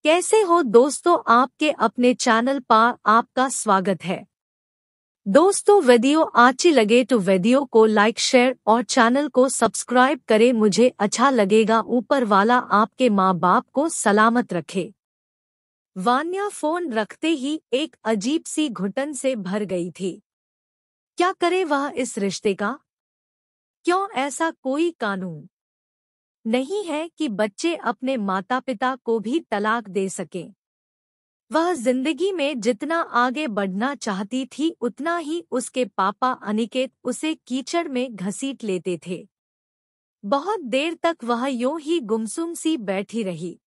कैसे हो दोस्तों, आपके अपने चैनल पर आपका स्वागत है। दोस्तों, वीडियो अच्छी लगे तो वीडियो को लाइक शेयर और चैनल को सब्सक्राइब करें। मुझे अच्छा लगेगा। ऊपर वाला आपके माँ बाप को सलामत रखे। वान्या फोन रखते ही एक अजीब सी घुटन से भर गई थी। क्या करे वह इस रिश्ते का? क्यों ऐसा कोई कानून नहीं है कि बच्चे अपने माता पिता को भी तलाक दे सकें? वह जिंदगी में जितना आगे बढ़ना चाहती थी उतना ही उसके पापा अनिकेत उसे कीचड़ में घसीट लेते थे। बहुत देर तक वह यूं ही गुमसुम सी बैठी रही।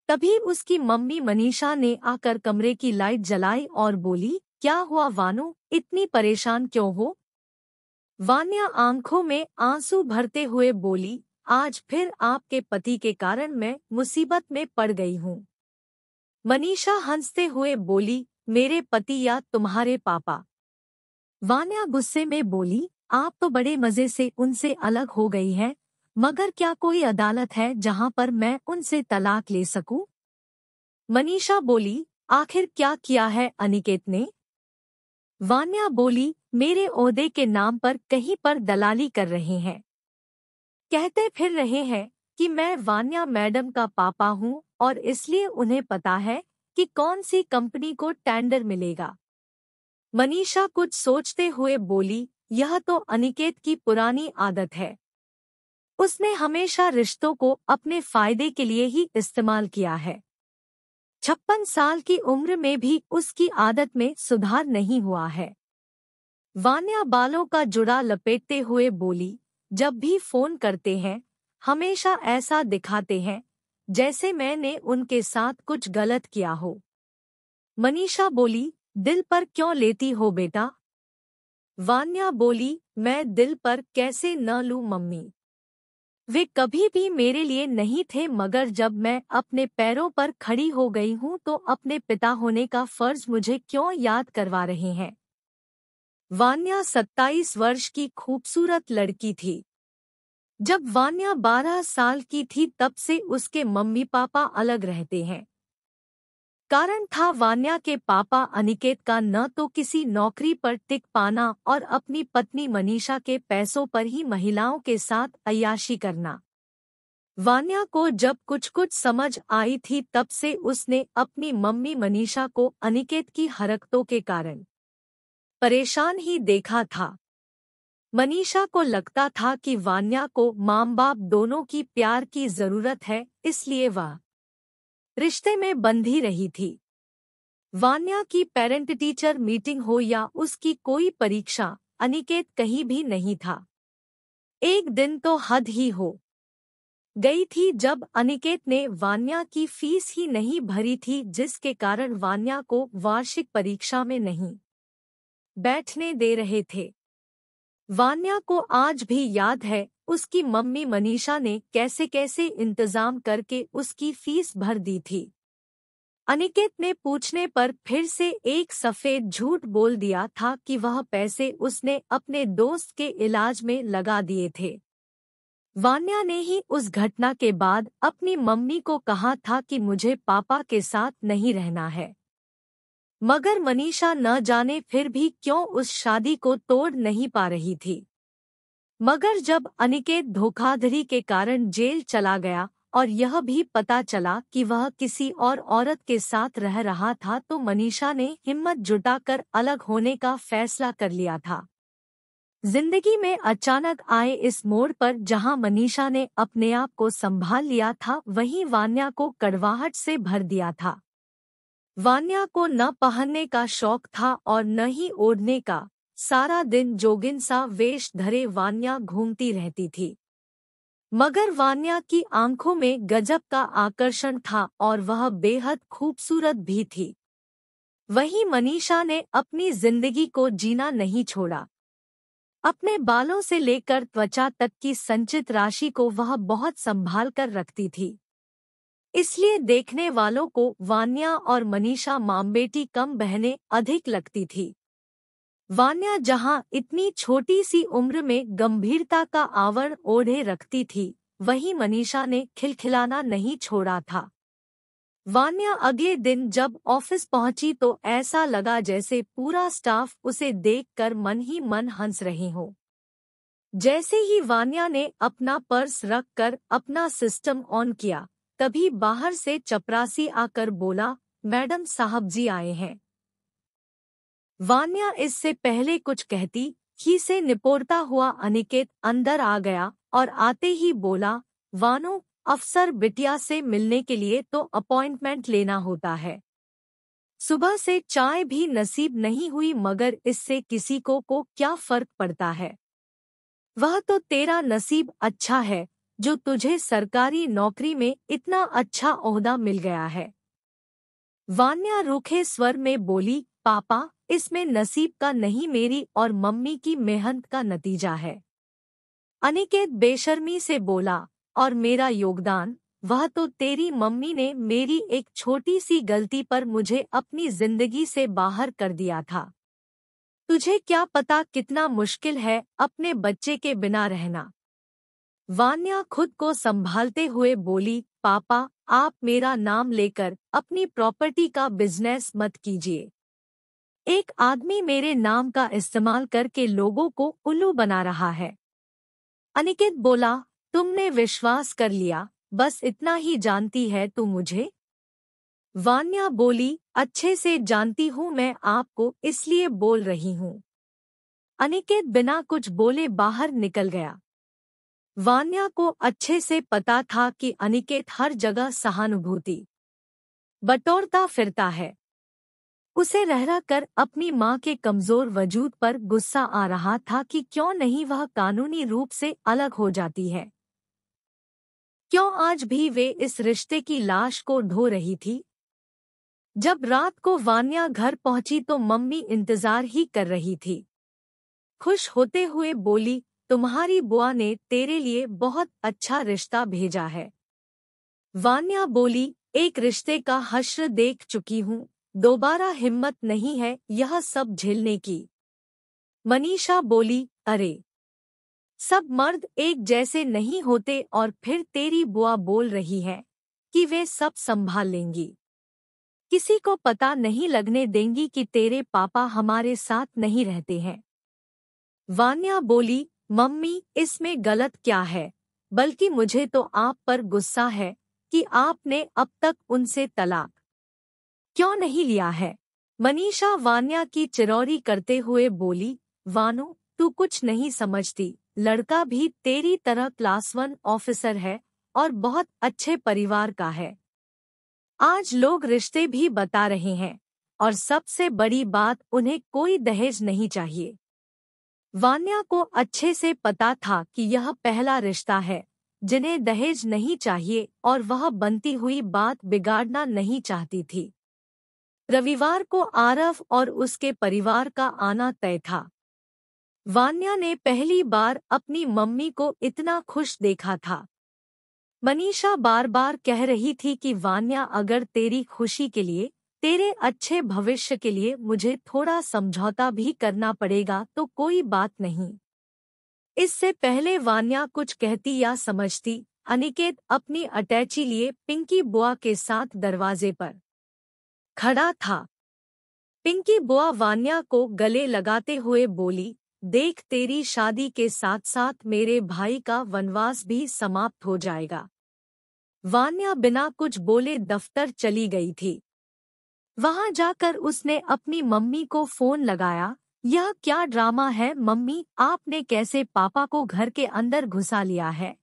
तभी उसकी मम्मी मनीषा ने आकर कमरे की लाइट जलाई और बोली, क्या हुआ वानू, इतनी परेशान क्यों हो? वान्या आंखों में आंसू भरते हुए बोली, आज फिर आपके पति के कारण मैं मुसीबत में पड़ गई हूँ। मनीषा हंसते हुए बोली, मेरे पति या तुम्हारे पापा? वान्या गुस्से में बोली, आप तो बड़े मजे से उनसे अलग हो गई हैं, मगर क्या कोई अदालत है जहां पर मैं उनसे तलाक ले सकूं? मनीषा बोली, आखिर क्या किया है अनिकेत ने? वान्या बोली, मेरे ओहदे के नाम पर कहीं पर दलाली कर रहे हैं। कहते फिर रहे हैं कि मैं वान्या मैडम का पापा हूं और इसलिए उन्हें पता है कि कौन सी कंपनी को टेंडर मिलेगा। मनीषा कुछ सोचते हुए बोली, यह तो अनिकेत की पुरानी आदत है। उसने हमेशा रिश्तों को अपने फायदे के लिए ही इस्तेमाल किया है। 56 साल की उम्र में भी उसकी आदत में सुधार नहीं हुआ है। वान्या बालों का जुड़ा लपेटते हुए बोली, जब भी फोन करते हैं हमेशा ऐसा दिखाते हैं जैसे मैंने उनके साथ कुछ गलत किया हो। मनीषा बोली, दिल पर क्यों लेती हो बेटा? वान्या बोली, मैं दिल पर कैसे न लूं मम्मी। वे कभी भी मेरे लिए नहीं थे, मगर जब मैं अपने पैरों पर खड़ी हो गई हूं तो अपने पिता होने का फर्ज मुझे क्यों याद करवा रहे हैं? वान्या 27 वर्ष की खूबसूरत लड़की थी। जब वान्या 12 साल की थी तब से उसके मम्मी पापा अलग रहते हैं। कारण था वान्या के पापा अनिकेत का न तो किसी नौकरी पर टिक पाना और अपनी पत्नी मनीषा के पैसों पर ही महिलाओं के साथ अय्याशी करना। वान्या को जब कुछ कुछ समझ आई थी तब से उसने अपनी मम्मी मनीषा को अनिकेत की हरकतों के कारण परेशान ही देखा था। मनीषा को लगता था कि वान्या को माँ बाप दोनों की प्यार की जरूरत है, इसलिए वह रिश्ते में बंधी रही थी। वान्या की पेरेंट टीचर मीटिंग हो या उसकी कोई परीक्षा, अनिकेत कहीं भी नहीं था। एक दिन तो हद ही हो गई थी जब अनिकेत ने वान्या की फीस ही नहीं भरी थी, जिसके कारण वान्या को वार्षिक परीक्षा में नहीं बैठने दे रहे थे। वान्या को आज भी याद है उसकी मम्मी मनीषा ने कैसे कैसे इंतजाम करके उसकी फीस भर दी थी। अनिकेत ने पूछने पर फिर से एक सफेद झूठ बोल दिया था कि वह पैसे उसने अपने दोस्त के इलाज में लगा दिए थे। वान्या ने ही उस घटना के बाद अपनी मम्मी को कहा था कि मुझे पापा के साथ नहीं रहना है, मगर मनीषा न जाने फिर भी क्यों उस शादी को तोड़ नहीं पा रही थी। मगर जब अनिकेत धोखाधड़ी के कारण जेल चला गया और यह भी पता चला कि वह किसी और औरत के साथ रह रहा था तो मनीषा ने हिम्मत जुटाकर अलग होने का फैसला कर लिया था। जिंदगी में अचानक आए इस मोड़ पर जहां मनीषा ने अपने आप को संभाल लिया था, वहीं वान्या को कड़वाहट से भर दिया था। वान्या को न पहनने का शौक था और न ही ओढ़ने का। सारा दिन जोगिन सा वेश धरे वान्या घूमती रहती थी, मगर वान्या की आंखों में गजब का आकर्षण था और वह बेहद खूबसूरत भी थी। वहीं मनीषा ने अपनी जिंदगी को जीना नहीं छोड़ा। अपने बालों से लेकर त्वचा तक की संचित राशि को वह बहुत संभाल कर रखती थी, इसलिए देखने वालों को वान्या और मनीषा मां बेटी कम बहनें अधिक लगती थी। वान्या जहां इतनी छोटी सी उम्र में गंभीरता का आवरण ओढ़े रखती थी, वहीं मनीषा ने खिलखिलाना नहीं छोड़ा था। वान्या अगले दिन जब ऑफिस पहुंची तो ऐसा लगा जैसे पूरा स्टाफ उसे देखकर मन ही मन हंस रहे हो। जैसे ही वान्या ने अपना पर्स रखकर अपना सिस्टम ऑन किया, तभी बाहर से चपरासी आकर बोला, मैडम साहब जी आए हैं। वान्या इससे पहले कुछ कहती ही से निपोरता हुआ अनिकेत अंदर आ गया और आते ही बोला, वानो, अफसर बिटिया से मिलने के लिए तो अपॉइंटमेंट लेना होता है। सुबह से चाय भी नसीब नहीं हुई, मगर इससे किसी को क्या फर्क पड़ता है। वह तो तेरा नसीब अच्छा है जो तुझे सरकारी नौकरी में इतना अच्छा ओहदा मिल गया है। वान्या रूखे स्वर में बोली, पापा, इसमें नसीब का नहीं, मेरी और मम्मी की मेहनत का नतीजा है। अनिकेत बेशर्मी से बोला, और मेरा योगदान? वह तो तेरी मम्मी ने मेरी एक छोटी सी गलती पर मुझे अपनी जिंदगी से बाहर कर दिया था। तुझे क्या पता कितना मुश्किल है अपने बच्चे के बिना रहना। वान्या खुद को संभालते हुए बोली, पापा, आप मेरा नाम लेकर अपनी प्रॉपर्टी का बिजनेस मत कीजिए। एक आदमी मेरे नाम का इस्तेमाल करके लोगों को उल्लू बना रहा है। अनिकेत बोला, तुमने विश्वास कर लिया, बस इतना ही जानती है तू मुझे? वान्या बोली, अच्छे से जानती हूँ मैं आपको, इसलिए बोल रही हूँ। अनिकेत बिना कुछ बोले बाहर निकल गया। वान्या को अच्छे से पता था कि अनिकेत हर जगह सहानुभूति बटोरता फिरता है। उसे रह रह कर अपनी माँ के कमजोर वजूद पर गुस्सा आ रहा था कि क्यों नहीं वह कानूनी रूप से अलग हो जाती है। क्यों आज भी वे इस रिश्ते की लाश को ढो रही थी। जब रात को वान्या घर पहुंची तो मम्मी इंतजार ही कर रही थी। खुश होते हुए बोली, तुम्हारी बुआ ने तेरे लिए बहुत अच्छा रिश्ता भेजा है। वान्या बोली, एक रिश्ते का हश्र देख चुकी हूँ, दोबारा हिम्मत नहीं है यह सब झेलने की। मनीषा बोली, अरे, सब मर्द एक जैसे नहीं होते, और फिर तेरी बुआ बोल रही है कि वे सब संभाल लेंगी। किसी को पता नहीं लगने देंगी कि तेरे पापा हमारे साथ नहीं रहते हैं। वान्या बोली, मम्मी, इसमें गलत क्या है, बल्कि मुझे तो आप पर गुस्सा है कि आपने अब तक उनसे तलाक क्यों नहीं लिया है। मनीषा वान्या की चिरौरी करते हुए बोली, वानो, तू कुछ नहीं समझती, लड़का भी तेरी तरह क्लास 1 ऑफिसर है और बहुत अच्छे परिवार का है। आज लोग रिश्ते भी बता रहे हैं, और सबसे बड़ी बात, उन्हें कोई दहेज नहीं चाहिए। वान्या को अच्छे से पता था कि यह पहला रिश्ता है जिन्हें दहेज नहीं चाहिए, और वह बनती हुई बात बिगाड़ना नहीं चाहती थी। रविवार को आरव और उसके परिवार का आना तय था। वान्या ने पहली बार अपनी मम्मी को इतना खुश देखा था। मनीषा बार बार कह रही थी कि वान्या, अगर तेरी खुशी के लिए, तेरे अच्छे भविष्य के लिए मुझे थोड़ा समझौता भी करना पड़ेगा तो कोई बात नहीं। इससे पहले वान्या कुछ कहती या समझती, अनिकेत अपनी अटैची लिए पिंकी बुआ के साथ दरवाजे पर खड़ा था। पिंकी बुआ वान्या को गले लगाते हुए बोली, देख, तेरी शादी के साथ साथ मेरे भाई का वनवास भी समाप्त हो जाएगा। वान्या बिना कुछ बोले दफ्तर चली गई थी। वहां जाकर उसने अपनी मम्मी को फोन लगाया। यह क्या ड्रामा है मम्मी, आपने कैसे पापा को घर के अंदर घुसा लिया है।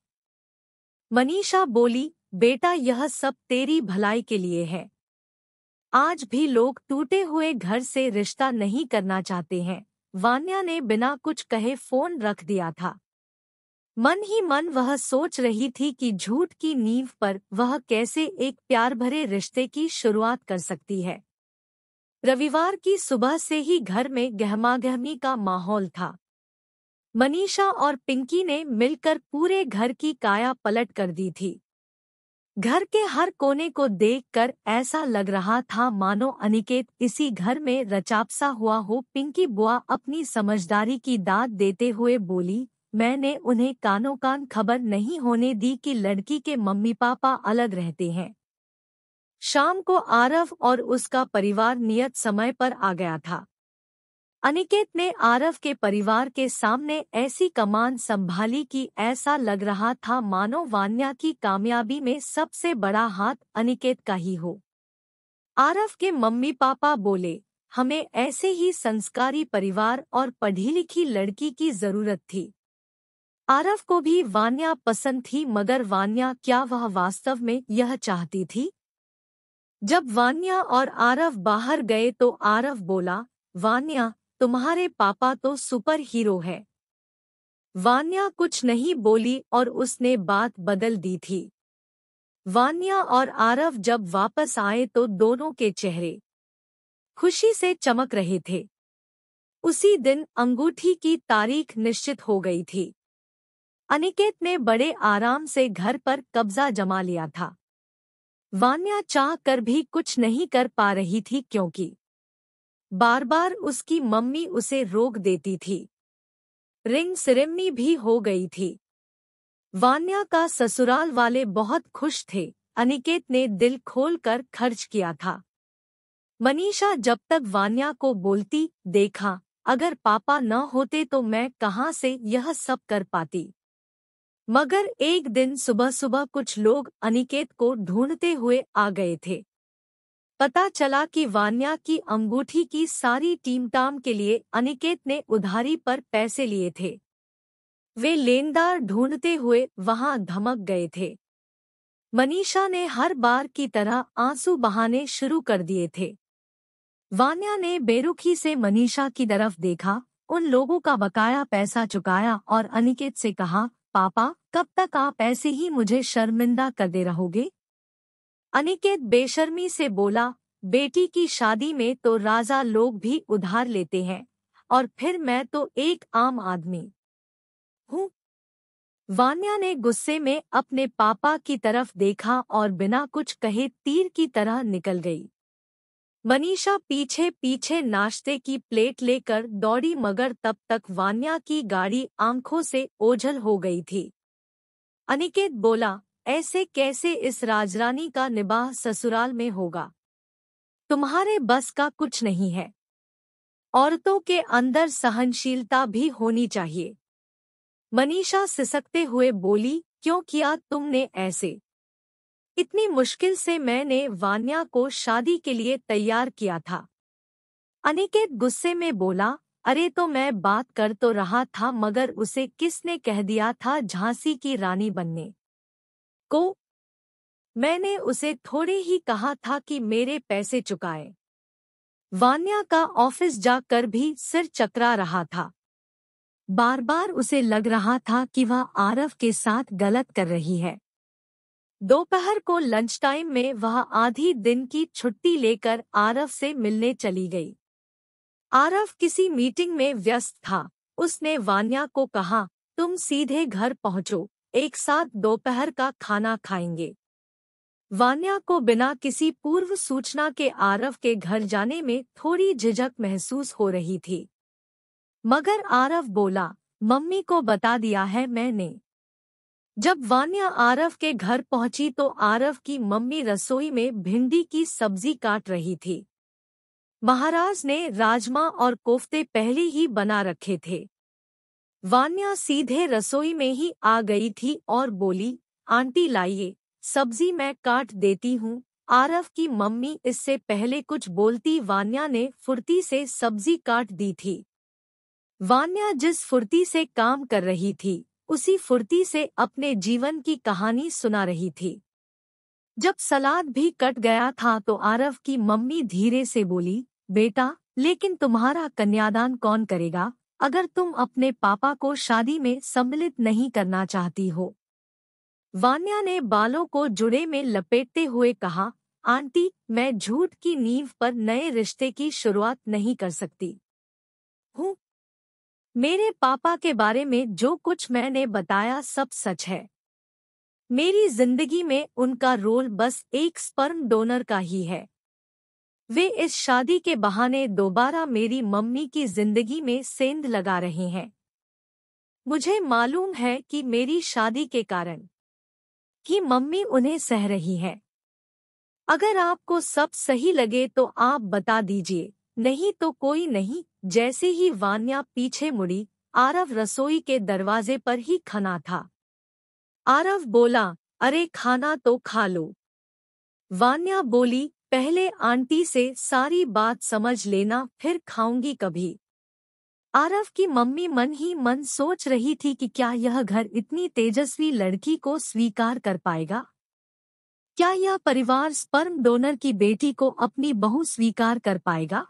मनीषा बोली, बेटा, यह सब तेरी भलाई के लिए है। आज भी लोग टूटे हुए घर से रिश्ता नहीं करना चाहते हैं। वान्या ने बिना कुछ कहे फोन रख दिया था। मन ही मन वह सोच रही थी कि झूठ की नींव पर वह कैसे एक प्यार भरे रिश्ते की शुरुआत कर सकती है। रविवार की सुबह से ही घर में गहमागहमी का माहौल था। मनीषा और पिंकी ने मिलकर पूरे घर की काया पलट कर दी थी। घर के हर कोने को देखकर ऐसा लग रहा था मानो अनिकेत इसी घर में रचापसा हुआ हो। पिंकी बुआ अपनी समझदारी की दाद देते हुए बोली, मैंने उन्हें कानों कान खबर नहीं होने दी कि लड़की के मम्मी पापा अलग रहते हैं। शाम को आरव और उसका परिवार नियत समय पर आ गया था। अनिकेत ने आरव के परिवार के सामने ऐसी कमान संभाली कि ऐसा लग रहा था मानो वान्या की कामयाबी में सबसे बड़ा हाथ अनिकेत का ही हो। आरव के मम्मी पापा बोले, हमें ऐसे ही संस्कारी परिवार और पढ़ी लिखी लड़की की जरूरत थी। आरव को भी वान्या पसंद थी, मगर वान्या क्या वह वास्तव में यह चाहती थी? जब वान्या और आरव बाहर गए तो आरव बोला, वान्या, तुम्हारे पापा तो सुपर हीरो है। वान्या कुछ नहीं बोली और उसने बात बदल दी थी। वान्या और आरव जब वापस आए तो दोनों के चेहरे खुशी से चमक रहे थे। उसी दिन अंगूठी की तारीख निश्चित हो गई थी। अनिकेत ने बड़े आराम से घर पर कब्जा जमा लिया था। वान्या चाह कर भी कुछ नहीं कर पा रही थी, क्योंकि बार बार उसकी मम्मी उसे रोक देती थी। रिंग सेरेमनी भी हो गई थी। वान्या का ससुराल वाले बहुत खुश थे। अनिकेत ने दिल खोलकर खर्च किया था। मनीषा जब तक वान्या को बोलती, देखा, अगर पापा न होते तो मैं कहाँ से यह सब कर पाती। मगर एक दिन सुबह सुबह कुछ लोग अनिकेत को ढूंढते हुए आ गए थे। पता चला कि वान्या की अंगूठी की सारी टीमटाम के लिए अनिकेत ने उधारी पर पैसे लिए थे। वे लेनदार ढूंढते हुए वहां धमक गए थे। मनीषा ने हर बार की तरह आंसू बहाने शुरू कर दिए थे। वान्या ने बेरुखी से मनीषा की तरफ देखा, उन लोगों का बकाया पैसा चुकाया और अनिकेत से कहा, पापा, कब तक आप ऐसे ही मुझे शर्मिंदा करते रहोगे? अनिकेत बेशर्मी से बोला, बेटी की शादी में तो राजा लोग भी उधार लेते हैं, और फिर मैं तो एक आम आदमी हूँ। वान्या ने गुस्से में अपने पापा की तरफ देखा और बिना कुछ कहे तीर की तरह निकल गई। मनीषा पीछे पीछे नाश्ते की प्लेट लेकर दौड़ी, मगर तब तक वान्या की गाड़ी आंखों से ओझल हो गई थी। अनिकेत बोला, ऐसे कैसे इस राजरानी का निबाह ससुराल में होगा? तुम्हारे बस का कुछ नहीं है। औरतों के अंदर सहनशीलता भी होनी चाहिए। मनीषा सिसकते हुए बोली, क्यों किया तुमने ऐसे? इतनी मुश्किल से मैंने वान्या को शादी के लिए तैयार किया था। अनिकेत गुस्से में बोला, अरे तो मैं बात कर तो रहा था, मगर उसे किसने कह दिया था झांसी की रानी बनने को? मैंने उसे थोड़े ही कहा था कि मेरे पैसे चुकाए। वान्या का ऑफिस जाकर भी सिर चकरा रहा था। बार बार उसे लग रहा था कि वह आरव के साथ गलत कर रही है। दोपहर को लंच टाइम में वह आधी दिन की छुट्टी लेकर आरव से मिलने चली गई। आरव किसी मीटिंग में व्यस्त था। उसने वान्या को कहा, तुम सीधे घर पहुंचो, एक साथ दोपहर का खाना खाएंगे। वान्या को बिना किसी पूर्व सूचना के आरव के घर जाने में थोड़ी झिझक महसूस हो रही थी, मगर आरव बोला, मम्मी को बता दिया है मैंने। जब वान्या आरव के घर पहुंची तो आरव की मम्मी रसोई में भिंडी की सब्जी काट रही थी। महाराज ने राजमा और कोफ्ते पहले ही बना रखे थे। वान्या सीधे रसोई में ही आ गई थी और बोली, आंटी लाइए, सब्जी मैं काट देती हूँ। आरव की मम्मी इससे पहले कुछ बोलती वान्या ने फुर्ती से सब्जी काट दी थी। वान्या जिस फुर्ती से काम कर रही थी, उसी फुर्ती से अपने जीवन की कहानी सुना रही थी। जब सलाद भी कट गया था तो आरव की मम्मी धीरे से बोली, बेटा, लेकिन तुम्हारा कन्यादान कौन करेगा अगर तुम अपने पापा को शादी में सम्मिलित नहीं करना चाहती हो? वान्या ने बालों को जुड़े में लपेटते हुए कहा, आंटी, मैं झूठ की नींव पर नए रिश्ते की शुरुआत नहीं कर सकती हूँ। मेरे पापा के बारे में जो कुछ मैंने बताया सब सच है। मेरी जिंदगी में उनका रोल बस एक स्पर्म डोनर का ही है। वे इस शादी के बहाने दोबारा मेरी मम्मी की जिंदगी में सेंध लगा रहे हैं। मुझे मालूम है कि मेरी शादी के कारण ही मम्मी उन्हें सह रही है। अगर आपको सब सही लगे तो आप बता दीजिए, नहीं तो कोई नहीं। जैसे ही वान्या पीछे मुड़ी, आरव रसोई के दरवाजे पर ही खड़ा था। आरव बोला, अरे खाना तो खा लो। वान्या बोली, पहले आंटी से सारी बात समझ लेना, फिर खाऊंगी कभी। आरव की मम्मी मन ही मन सोच रही थी कि क्या यह घर इतनी तेजस्वी लड़की को स्वीकार कर पाएगा। क्या यह परिवार स्पर्म डोनर की बेटी को अपनी बहू स्वीकार कर पाएगा।